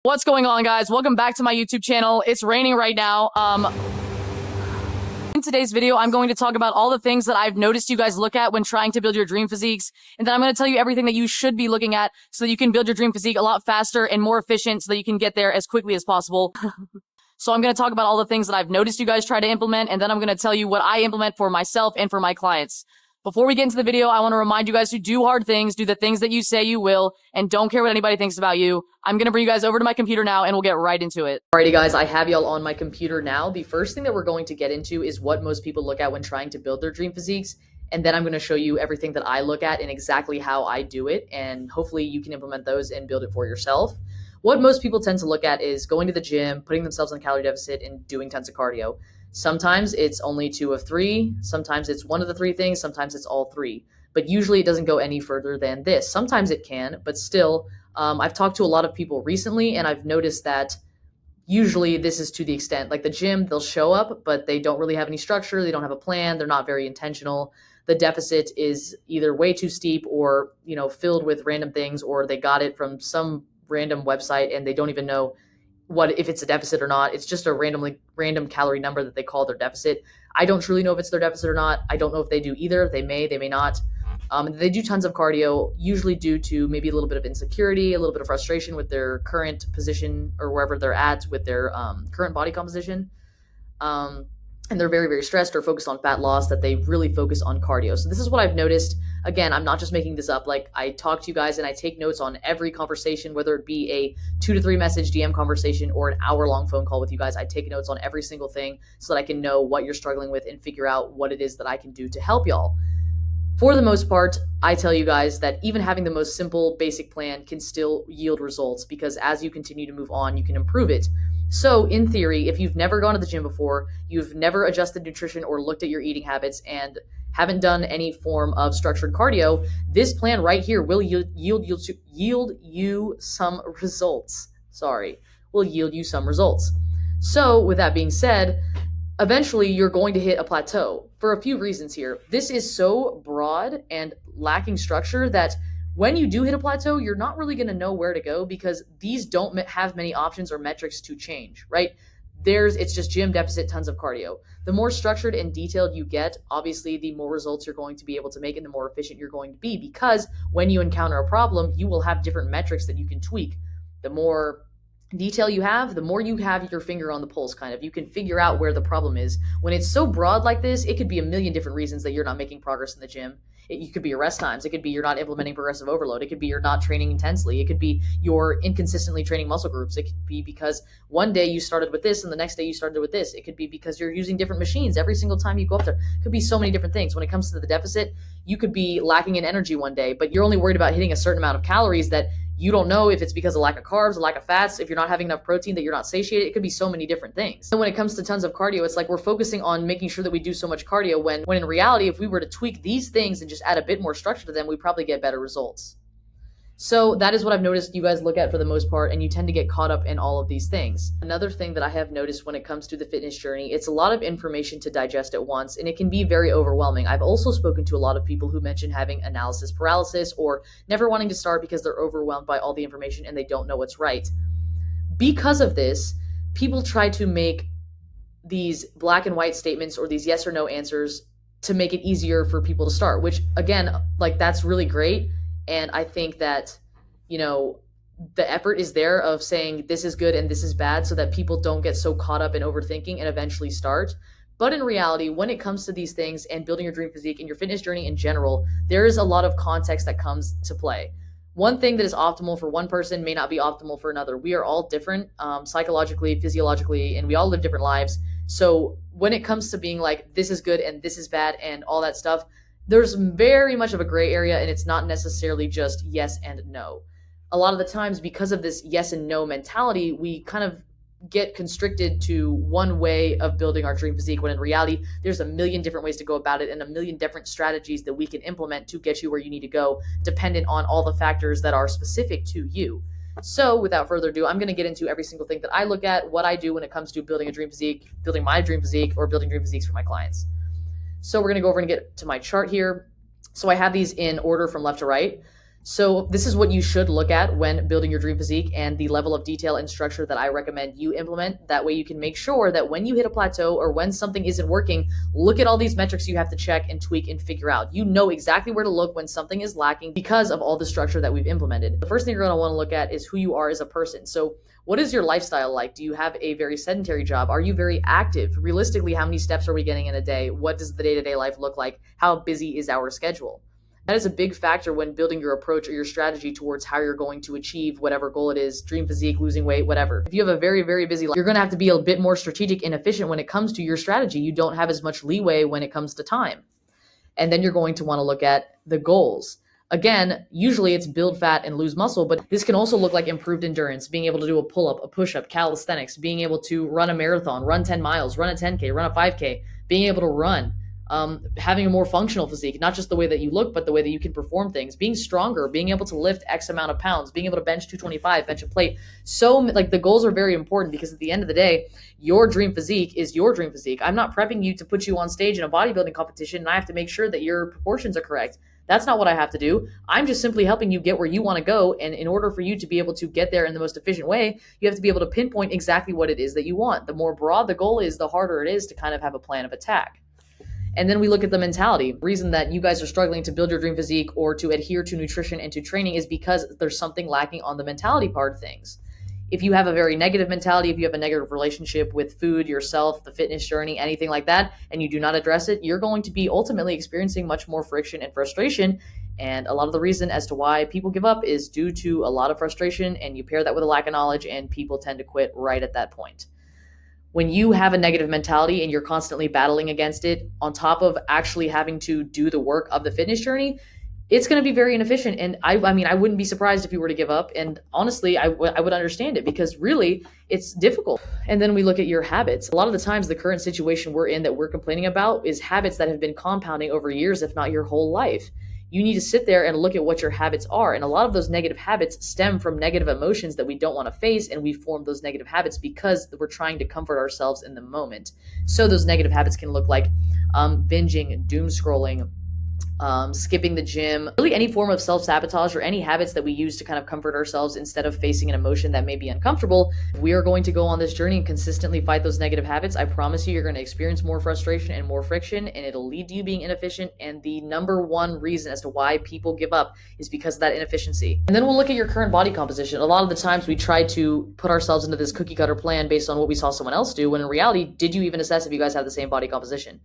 What's going on, guys? Welcome back to my YouTube channel. It's raining right now. In today's video, I'm going to talk about all the things that I've noticed you guys look at when trying to build your dream physiques, and then I'm going to tell you everything that you should be looking at so that you can build your dream physique a lot faster and more efficient so that you can get there as quickly as possible. So I'm going to talk about all the things that I've noticed you guys try to implement, and then I'm going to tell you what I implement for myself and for my clients. Before we get into the video, I want to remind you guys to do hard things, do the things that you say you will, and don't care what anybody thinks about you. I'm going to bring you guys over to my computer now, and we'll get right into it. Alrighty, guys, I have y'all on my computer now. The first thing that we're going to get into is what most people look at when trying to build their dream physiques, and then I'm going to show you everything that I look at and exactly how I do it, and hopefully you can implement those and build it for yourself. What most people tend to look at is going to the gym, putting themselves in a calorie deficit, and doing tons of cardio. Sometimes it's only 2 of 3. Sometimes it's one of the 3 things. Sometimes it's all 3. But usually it doesn't go any further than this. Sometimes it can, but still, I've talked to a lot of people recently, and I've noticed that usually this is to the extent, like the gym, they'll show up, but they don't really have any structure. They don't have a plan. They're not very intentional. The deficit is either way too steep or, filled with random things, or they got it from some random website and they don't even know if it's a deficit or not. It's just a random calorie number that they call their deficit. I don't truly know if it's their deficit or not. I don't know if they do either. They may not. They do tons of cardio, usually due to maybe a little bit of insecurity, a little bit of frustration with their current position or wherever they're at with their current body composition. And they're very, very stressed or focused on fat loss, that they really focus on cardio. So this is what I've noticed. Again, I'm not just making this up. Like, I talk to you guys and I take notes on every conversation, whether it be a 2 to 3 message DM conversation or an hour-long phone call with you guys. I take notes on every single thing so that I can know what you're struggling with and figure out what it is that I can do to help y'all. For the most part, I tell you guys that even having the most simple, basic plan can still yield results, because as you continue to move on, you can improve it. So in theory, if you've never gone to the gym before, you've never adjusted nutrition or looked at your eating habits, and haven't done any form of structured cardio, this plan right here will yield you some results. Will yield you some results. So with that being said, eventually you're going to hit a plateau for a few reasons here. This is so broad and lacking structure that when you do hit a plateau, you're not really going to know where to go, because these don't have many options or metrics to change, right? It's just gym, deficit, tons of cardio. The more structured and detailed you get, obviously, the more results you're going to be able to make and the more efficient you're going to be, because when you encounter a problem, you will have different metrics that you can tweak. The more detail you have, the more you have your finger on the pulse, kind of. You can figure out where the problem is. When it's so broad like this, it could be a million different reasons that you're not making progress in the gym. It could be your rest times. It could be you're not implementing progressive overload. It could be you're not training intensely. It could be you're inconsistently training muscle groups. It could be because one day you started with this and the next day you started with this. It could be because you're using different machines every single time you go up there. It could be so many different things. When it comes to the deficit, you could be lacking in energy one day, but you're only worried about hitting a certain amount of calories that you don't know if it's because of lack of carbs, a lack of fats, if you're not having enough protein, that you're not satiated. It could be so many different things. And when it comes to tons of cardio, it's like we're focusing on making sure that we do so much cardio when in reality, if we were to tweak these things and just add a bit more structure to them, we probably get better results. So that is what I've noticed you guys look at for the most part, and you tend to get caught up in all of these things. Another thing that I have noticed when it comes to the fitness journey, it's a lot of information to digest at once, and it can be very overwhelming. I've also spoken to a lot of people who mention having analysis paralysis or never wanting to start because they're overwhelmed by all the information and they don't know what's right. Because of this, people try to make these black and white statements or these yes or no answers to make it easier for people to start, which again, that's really great. And I think that, the effort is there of saying this is good and this is bad so that people don't get so caught up in overthinking and eventually start. But in reality, when it comes to these things and building your dream physique and your fitness journey in general, there is a lot of context that comes to play. One thing that is optimal for one person may not be optimal for another. We are all different psychologically, physiologically, and we all live different lives. So when it comes to being like, this is good and this is bad and all that stuff, there's very much of a gray area, and it's not necessarily just yes and no. A lot of the times, because of this yes and no mentality, we kind of get constricted to one way of building our dream physique, when in reality, there's a million different ways to go about it and a million different strategies that we can implement to get you where you need to go, dependent on all the factors that are specific to you. So without further ado, I'm going to get into every single thing that I look at, what I do when it comes to building a dream physique, building my dream physique, or building dream physiques for my clients. So we're going to go over and get to my chart here. So I have these in order from left to right. So this is what you should look at when building your dream physique and the level of detail and structure that I recommend you implement. That way you can make sure that when you hit a plateau or when something isn't working, look at all these metrics you have to check and tweak and figure out. You know exactly where to look when something is lacking because of all the structure that we've implemented. The first thing you're going to want to look at is who you are as a person. So what is your lifestyle like? Do you have a very sedentary job? Are you very active? Realistically, how many steps are we getting in a day? What does the day-to-day life look like? How busy is our schedule? That is a big factor when building your approach or your strategy towards how you're going to achieve whatever goal it is, dream physique, losing weight, whatever. If you have a very, very busy life, you're going to have to be a bit more strategic and efficient when it comes to your strategy. You don't have as much leeway when it comes to time. And then you're going to want to look at the goals. Again, usually it's build fat and lose muscle, but this can also look like improved endurance, being able to do a pull-up, a push-up, calisthenics, being able to run a marathon, run 10 miles, run a 10K, run a 5K, being able to run, having a more functional physique, not just the way that you look, but the way that you can perform things, being stronger, being able to lift X amount of pounds, being able to bench 225, bench a plate. So like the goals are very important because at the end of the day, your dream physique is your dream physique. I'm not prepping you to put you on stage in a bodybuilding competition and I have to make sure that your proportions are correct. That's not what I have to do. I'm just simply helping you get where you want to go. And in order for you to be able to get there in the most efficient way, you have to be able to pinpoint exactly what it is that you want. The more broad the goal is, the harder it is to kind of have a plan of attack. And then we look at the mentality. The reason that you guys are struggling to build your dream physique or to adhere to nutrition and to training is because there's something lacking on the mentality part of things. If you have a very negative mentality, if you have a negative relationship with food, yourself, the fitness journey, anything like that, and you do not address it, you're going to be ultimately experiencing much more friction and frustration. And a lot of the reason as to why people give up is due to a lot of frustration, and you pair that with a lack of knowledge, and people tend to quit right at that point. When you have a negative mentality and you're constantly battling against it, on top of actually having to do the work of the fitness journey, it's going to be very inefficient. And I mean, I wouldn't be surprised if you were to give up. And honestly, I would understand it because really it's difficult. And then we look at your habits. A lot of the times, the current situation we're in that we're complaining about is habits that have been compounding over years, if not your whole life. You need to sit there and look at what your habits are. And a lot of those negative habits stem from negative emotions that we don't want to face. And we form those negative habits because we're trying to comfort ourselves in the moment. So those negative habits can look like binging, doom scrolling, skipping the gym, really any form of self-sabotage or any habits that we use to kind of comfort ourselves instead of facing an emotion that may be uncomfortable. If we are going to go on this journey and consistently fight those negative habits, I promise you're going to experience more frustration and more friction, and it'll lead to you being inefficient. And the number one reason as to why people give up is because of that inefficiency. And then we'll look at your current body composition. A lot of the times we try to put ourselves into this cookie cutter plan based on what we saw someone else do, when in reality, did you even assess if you guys have the same body composition?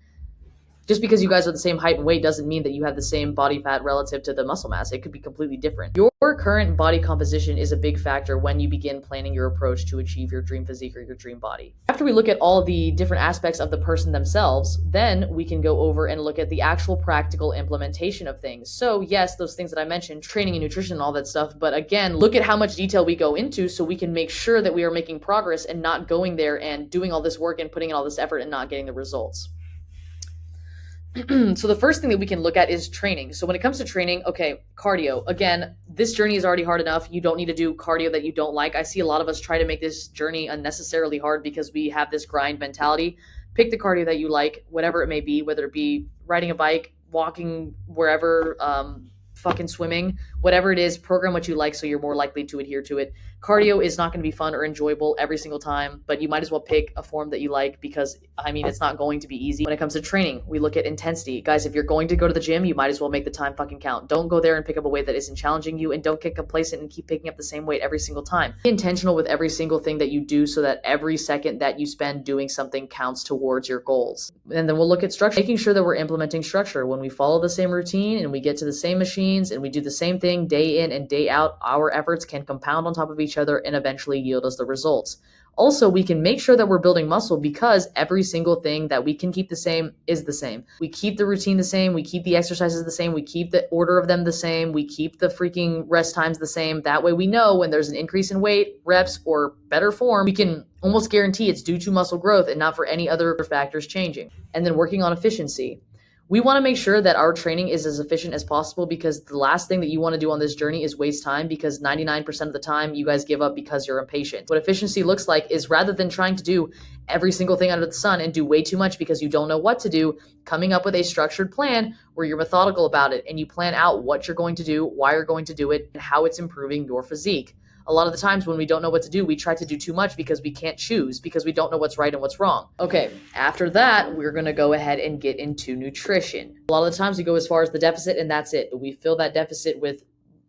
Just because you guys are the same height and weight doesn't mean that you have the same body fat relative to the muscle mass. It could be completely different. Your current body composition is a big factor when you begin planning your approach to achieve your dream physique or your dream body. After we look at all the different aspects of the person themselves, then we can go over and look at the actual practical implementation of things. So yes, those things that I mentioned, training and nutrition and all that stuff, but again, look at how much detail we go into so we can make sure that we are making progress and not going there and doing all this work and putting in all this effort and not getting the results. So the first thing that we can look at is training. So when it comes to training, okay, cardio. Again, this journey is already hard enough. You don't need to do cardio that you don't like. I see a lot of us try to make this journey unnecessarily hard because we have this grind mentality. Pick the cardio that you like, whatever it may be, whether it be riding a bike, walking wherever, fucking swimming, whatever it is, program what you like so you're more likely to adhere to it. Cardio is not going to be fun or enjoyable every single time, but you might as well pick a form that you like because, I mean, it's not going to be easy. When it comes to training, we look at intensity. Guys, if you're going to go to the gym, you might as well make the time fucking count. Don't go there and pick up a weight that isn't challenging you, and don't get complacent and keep picking up the same weight every single time. Be intentional with every single thing that you do so that every second that you spend doing something counts towards your goals. And then we'll look at structure, making sure that we're implementing structure. When we follow the same routine and we get to the same machines and we do the same thing day in and day out, our efforts can compound on top of each other and eventually yield us the results. Also, we can make sure that we're building muscle because every single thing that we can keep the same is the same. We keep the routine the same. We keep the exercises the same. We keep the order of them the same. We keep the freaking rest times the same. That way we know when there's an increase in weight, reps, or better form, we can almost guarantee it's due to muscle growth and not for any other factors changing. And then working on efficiency. We want to make sure that our training is as efficient as possible, because the last thing that you want to do on this journey is waste time, because 99% of the time you guys give up because you're impatient. What efficiency looks like is, rather than trying to do every single thing under the sun and do way too much because you don't know what to do, coming up with a structured plan where you're methodical about it and you plan out what you're going to do, why you're going to do it, and how it's improving your physique. A lot of the times when we don't know what to do, we try to do too much because we can't choose, because we don't know what's right and what's wrong. Okay, after that, we're going to go ahead and get into nutrition. A lot of the times we go as far as the deficit and that's it, but we fill that deficit with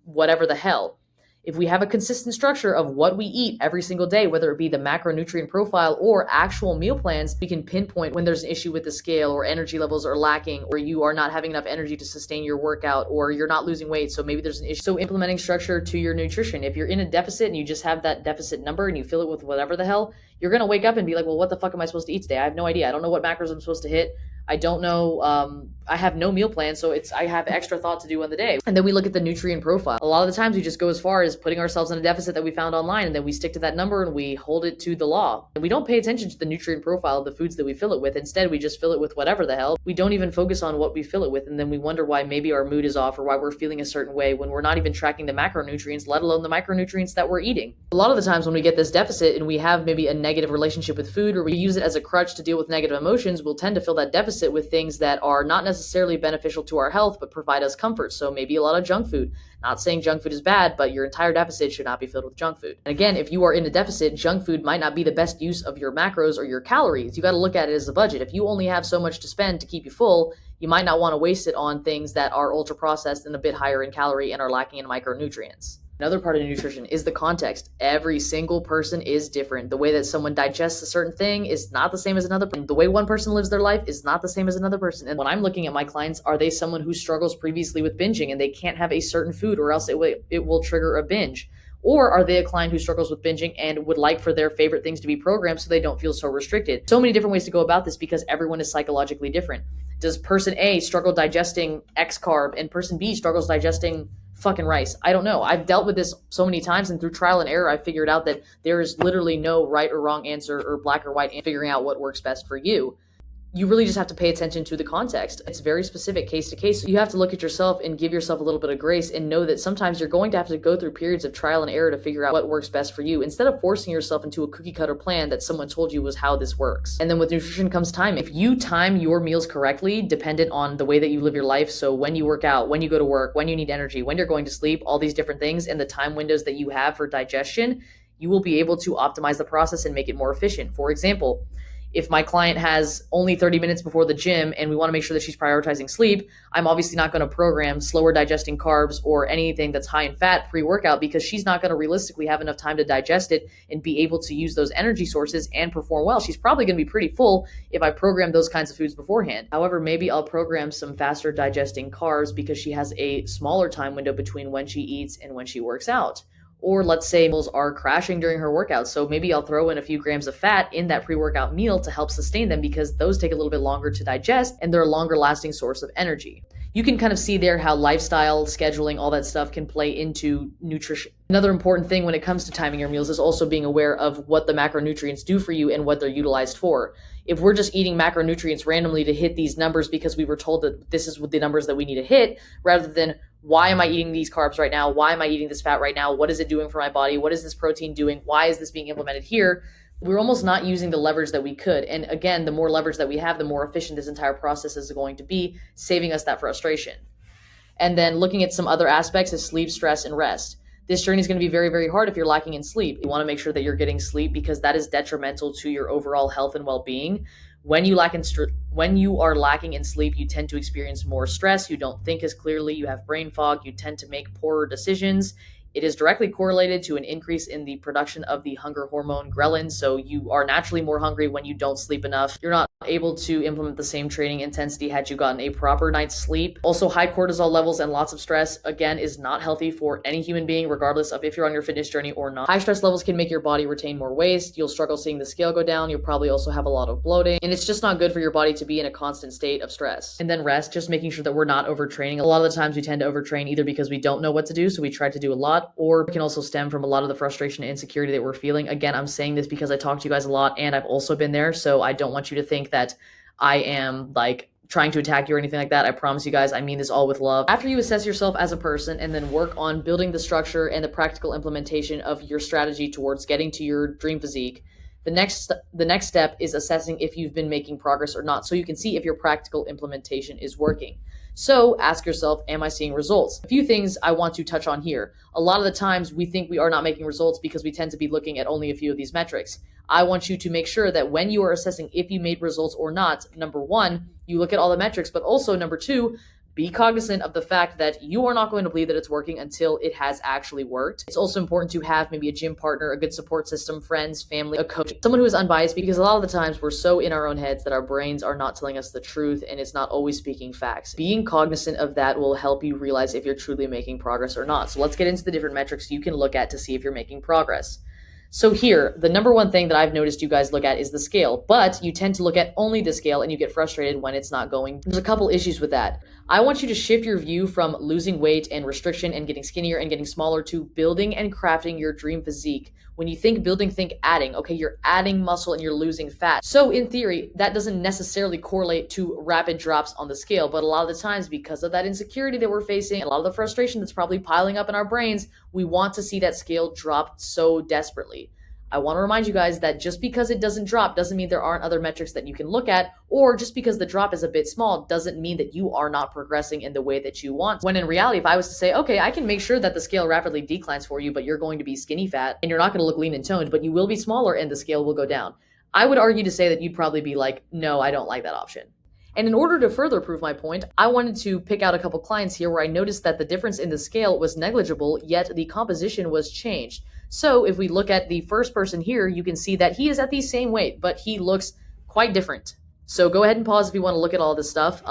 whatever the hell. If we have a consistent structure of what we eat every single day, whether it be the macronutrient profile or actual meal plans, we can pinpoint when there's an issue with the scale, or energy levels are lacking, or you are not having enough energy to sustain your workout, or you're not losing weight, so maybe there's an issue. So implementing structure to your nutrition. If you're in a deficit and you just have that deficit number and you fill it with whatever the hell, you're going to wake up and be like, well, what the fuck am I supposed to eat today? I have no idea. I don't know what macros I'm supposed to hit. I don't know. I have no meal plan, so I have extra thought to do on the day. And then we look at the nutrient profile. A lot of the times we just go as far as putting ourselves in a deficit that we found online, and then we stick to that number and we hold it to the law. And we don't pay attention to the nutrient profile of the foods that we fill it with. Instead, we just fill it with whatever the hell. We don't even focus on what we fill it with, and then we wonder why maybe our mood is off or why we're feeling a certain way when we're not even tracking the macronutrients, let alone the micronutrients that we're eating. A lot of the times when we get this deficit and we have maybe a negative relationship with food, or we use it as a crutch to deal with negative emotions, we'll tend to fill that deficit with things that are not necessarily beneficial to our health, but provide us comfort. So maybe a lot of junk food. Not saying junk food is bad, but your entire deficit should not be filled with junk food. And again, if you are in a deficit, junk food might not be the best use of your macros or your calories. You got to look at it as a budget. If you only have so much to spend to keep you full, you might not want to waste it on things that are ultra processed and a bit higher in calorie and are lacking in micronutrients. Another part of nutrition is the context. Every single person is different. The way that someone digests a certain thing is not the same as another person. The way one person lives their life is not the same as another person. And when I'm looking at my clients, are they someone who struggles previously with binging and they can't have a certain food or else it will trigger a binge? Or are they a client who struggles with binging and would like for their favorite things to be programmed so they don't feel so restricted? So many different ways to go about this because everyone is psychologically different. Does person A struggle digesting X carb and person B struggles digesting fucking rice? I don't know. I've dealt with this so many times, and through trial and error, I figured out that there is literally no right or wrong answer or black or white in figuring out what works best for you. You really just have to pay attention to the context. It's very specific, case to case. So you have to look at yourself and give yourself a little bit of grace and know that sometimes you're going to have to go through periods of trial and error to figure out what works best for you, instead of forcing yourself into a cookie cutter plan that someone told you was how this works. And then with nutrition comes timing. If you time your meals correctly, dependent on the way that you live your life, so when you work out, when you go to work, when you need energy, when you're going to sleep, all these different things, and the time windows that you have for digestion, you will be able to optimize the process and make it more efficient. For example, if my client has only 30 minutes before the gym and we want to make sure that she's prioritizing sleep, I'm obviously not going to program slower digesting carbs or anything that's high in fat pre-workout, because she's not going to realistically have enough time to digest it and be able to use those energy sources and perform well. She's probably going to be pretty full if I program those kinds of foods beforehand. However, maybe I'll program some faster digesting carbs because she has a smaller time window between when she eats and when she works out. Or let's say meals are crashing during her workout, so maybe I'll throw in a few grams of fat in that pre-workout meal to help sustain them, because those take a little bit longer to digest and they're a longer lasting source of energy. You can kind of see there how lifestyle, scheduling, all that stuff can play into nutrition. Another important thing when it comes to timing your meals is also being aware of what the macronutrients do for you and what they're utilized for. If we're just eating macronutrients randomly to hit these numbers because we were told that this is the numbers that we need to hit, rather than why am I eating these carbs right now? Why am I eating this fat right now? What is it doing for my body? What is this protein doing? Why is this being implemented here? We're almost not using the leverage that we could. And again, the more leverage that we have, the more efficient this entire process is going to be, saving us that frustration. And then looking at some other aspects is sleep, stress, and rest. This journey is going to be very, very hard if you're lacking in sleep. You want to make sure that you're getting sleep because that is detrimental to your overall health and well-being. When you are lacking in sleep, you tend to experience more stress. You don't think as clearly. You have brain fog. You tend to make poorer decisions. It is directly correlated to an increase in the production of the hunger hormone ghrelin. So you are naturally more hungry when you don't sleep enough. You're not able to implement the same training intensity had you gotten a proper night's sleep. Also, high cortisol levels and lots of stress, again, is not healthy for any human being, regardless of if you're on your fitness journey or not. High stress levels can make your body retain more waste. You'll struggle seeing the scale go down. You'll probably also have a lot of bloating. And it's just not good for your body to be in a constant state of stress. And then rest, just making sure that we're not overtraining. A lot of the times we tend to overtrain either because we don't know what to do, so we try to do a lot, or it can also stem from a lot of the frustration and insecurity that we're feeling. Again, I'm saying this because I talk to you guys a lot and I've also been there, so I don't want you to think that I am like trying to attack you or anything like that. I promise you guys, I mean this all with love. After you assess yourself as a person and then work on building the structure and the practical implementation of your strategy towards getting to your dream physique, the next step is assessing if you've been making progress or not, so you can see if your practical implementation is working. So ask yourself, am I seeing results? A few things I want to touch on here. A lot of the times we think we are not making results because we tend to be looking at only a few of these metrics. I want you to make sure that when you are assessing if you made results or not, number one, you look at all the metrics, but also number two, be cognizant of the fact that you are not going to believe that it's working until it has actually worked. It's also important to have maybe a gym partner, a good support system, friends, family, a coach, someone who is unbiased, because a lot of the times we're so in our own heads that our brains are not telling us the truth and it's not always speaking facts. Being cognizant of that will help you realize if you're truly making progress or not. So let's get into the different metrics you can look at to see if you're making progress. So here, the number one thing that I've noticed you guys look at is the scale, but you tend to look at only the scale and you get frustrated when it's not going. There's a couple issues with that. I want you to shift your view from losing weight and restriction and getting skinnier and getting smaller to building and crafting your dream physique. When you think building, think adding. Okay, you're adding muscle and you're losing fat. So in theory, that doesn't necessarily correlate to rapid drops on the scale, but a lot of the times because of that insecurity that we're facing, a lot of the frustration that's probably piling up in our brains, we want to see that scale drop so desperately. I want to remind you guys that just because it doesn't drop doesn't mean there aren't other metrics that you can look at, or just because the drop is a bit small doesn't mean that you are not progressing in the way that you want. When in reality, if I was to say, okay, I can make sure that the scale rapidly declines for you, but you're going to be skinny fat and you're not going to look lean and toned, but you will be smaller and the scale will go down, I would argue to say that you'd probably be like, no, I don't like that option. And in order to further prove my point, I wanted to pick out a couple clients here where I noticed that the difference in the scale was negligible, yet the composition was changed. So if we look at the first person here, you can see that he is at the same weight, but he looks quite different. So go ahead and pause if you want to look at all this stuff.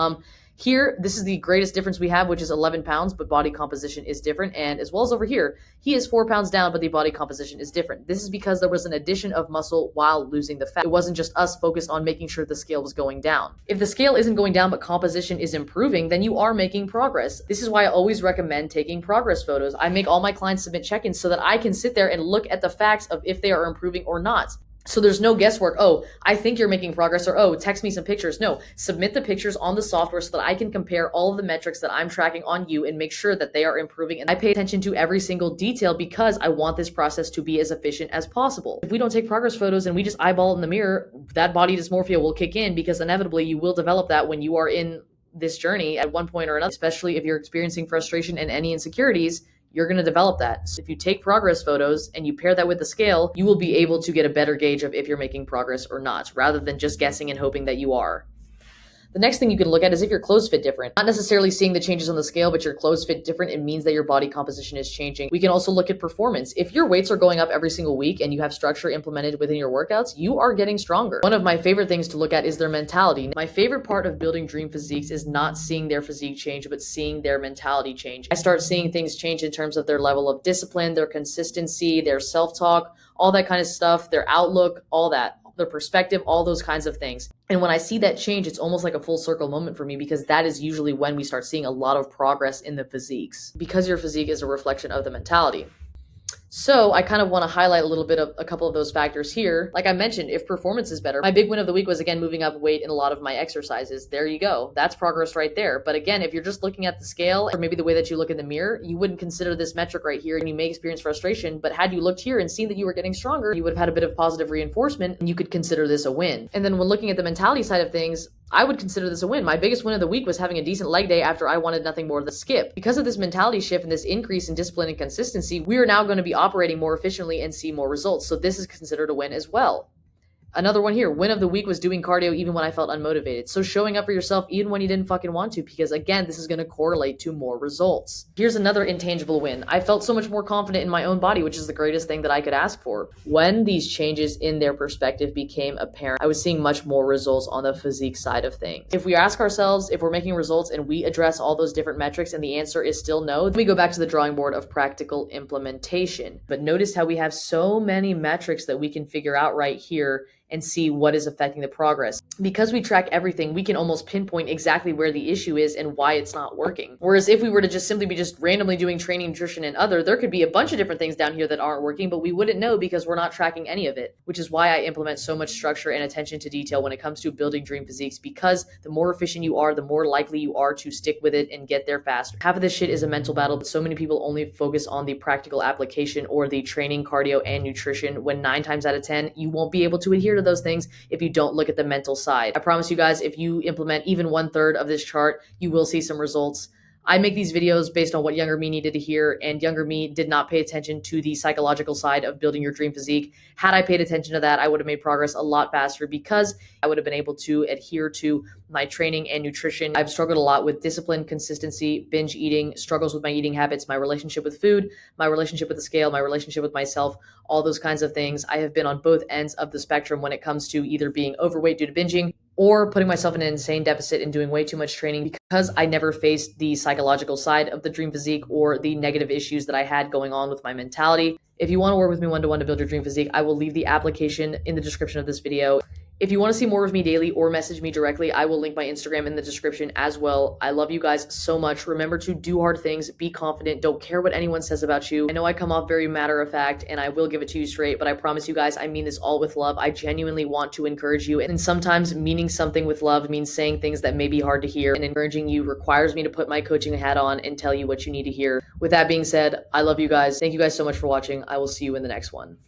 Here, this is the greatest difference we have, which is 11 pounds, but body composition is different. And as well as over here, he is 4 pounds down, but the body composition is different. This is because there was an addition of muscle while losing the fat. It wasn't just us focused on making sure the scale was going down. If the scale isn't going down, but composition is improving, then you are making progress. This is why I always recommend taking progress photos. I make all my clients submit check-ins so that I can sit there and look at the facts of if they are improving or not. So there's no guesswork. Oh, I think you're making progress, or oh, text me some pictures. No, submit the pictures on the software so that I can compare all of the metrics that I'm tracking on you and make sure that they are improving. And I pay attention to every single detail because I want this process to be as efficient as possible. If we don't take progress photos and we just eyeball it in the mirror, that body dysmorphia will kick in because inevitably you will develop that when you are in this journey at one point or another, especially if you're experiencing frustration and any insecurities. You're going to develop that. So if you take progress photos and you pair that with the scale, you will be able to get a better gauge of if you're making progress or not, rather than just guessing and hoping that you are. The next thing you can look at is if your clothes fit different. Not necessarily seeing the changes on the scale, but your clothes fit different, it means that your body composition is changing. We can also look at performance. If your weights are going up every single week and you have structure implemented within your workouts, you are getting stronger. One of my favorite things to look at is their mentality. My favorite part of building dream physiques is not seeing their physique change, but seeing their mentality change. I start seeing things change in terms of their level of discipline, their consistency, their self-talk, all that kind of stuff, their outlook, all that. Their perspective, all those kinds of things. And when I see that change, it's almost like a full circle moment for me because that is usually when we start seeing a lot of progress in the physiques because your physique is a reflection of the mentality. So I kind of want to highlight a little bit of a couple of those factors here. Like I mentioned, if performance is better, my big win of the week was again moving up weight in a lot of my exercises. There you go. That's progress right there. But again, if you're just looking at the scale or maybe the way that you look in the mirror, you wouldn't consider this metric right here and you may experience frustration. But had you looked here and seen that you were getting stronger, you would have had a bit of positive reinforcement and you could consider this a win. And then when looking at the mentality side of things, I would consider this a win. My biggest win of the week was having a decent leg day after I wanted nothing more than skip. Because of this mentality shift and this increase in discipline and consistency, we are now going to be operating more efficiently and see more results. So this is considered a win as well. Another one here, win of the week was doing cardio even when I felt unmotivated. So showing up for yourself even when you didn't fucking want to, because again, this is going to correlate to more results. Here's another intangible win. I felt so much more confident in my own body, which is the greatest thing that I could ask for. When these changes in their perspective became apparent, I was seeing much more results on the physique side of things. If we ask ourselves if we're making results and we address all those different metrics and the answer is still no, then we go back to the drawing board of practical implementation. But notice how we have so many metrics that we can figure out right here and see what is affecting the progress. Because we track everything, we can almost pinpoint exactly where the issue is and why it's not working. Whereas if we were to just simply be just randomly doing training, nutrition, and other, there could be a bunch of different things down here that aren't working, but we wouldn't know because we're not tracking any of it, which is why I implement so much structure and attention to detail when it comes to building dream physiques, because the more efficient you are, the more likely you are to stick with it and get there faster. Half of this shit is a mental battle, but so many people only focus on the practical application or the training, cardio, and nutrition, when 9 times out of 10, you won't be able to adhere to those things if you don't look at the mental side. I promise you guys, if you implement even 1/3 of this chart, you will see some results. I make these videos based on what younger me needed to hear, and younger me did not pay attention to the psychological side of building your dream physique. Had I paid attention to that, I would have made progress a lot faster because I would have been able to adhere to my training and nutrition. I've struggled a lot with discipline, consistency, binge eating, struggles with my eating habits, my relationship with food, my relationship with the scale, my relationship with myself, all those kinds of things. I have been on both ends of the spectrum when it comes to either being overweight due to binging or putting myself in an insane deficit and doing way too much training because I never faced the psychological side of the dream physique or the negative issues that I had going on with my mentality. If you want to work with me one-to-one to build your dream physique, I will leave the application in the description of this video. If you want to see more of me daily or message me directly, I will link my Instagram in the description as well. I love you guys so much. Remember to do hard things, be confident, don't care what anyone says about you. I know I come off very matter of fact and I will give it to you straight, but I promise you guys, I mean this all with love. I genuinely want to encourage you. And sometimes meaning something with love means saying things that may be hard to hear, and encouraging you requires me to put my coaching hat on and tell you what you need to hear. With that being said, I love you guys. Thank you guys so much for watching. I will see you in the next one.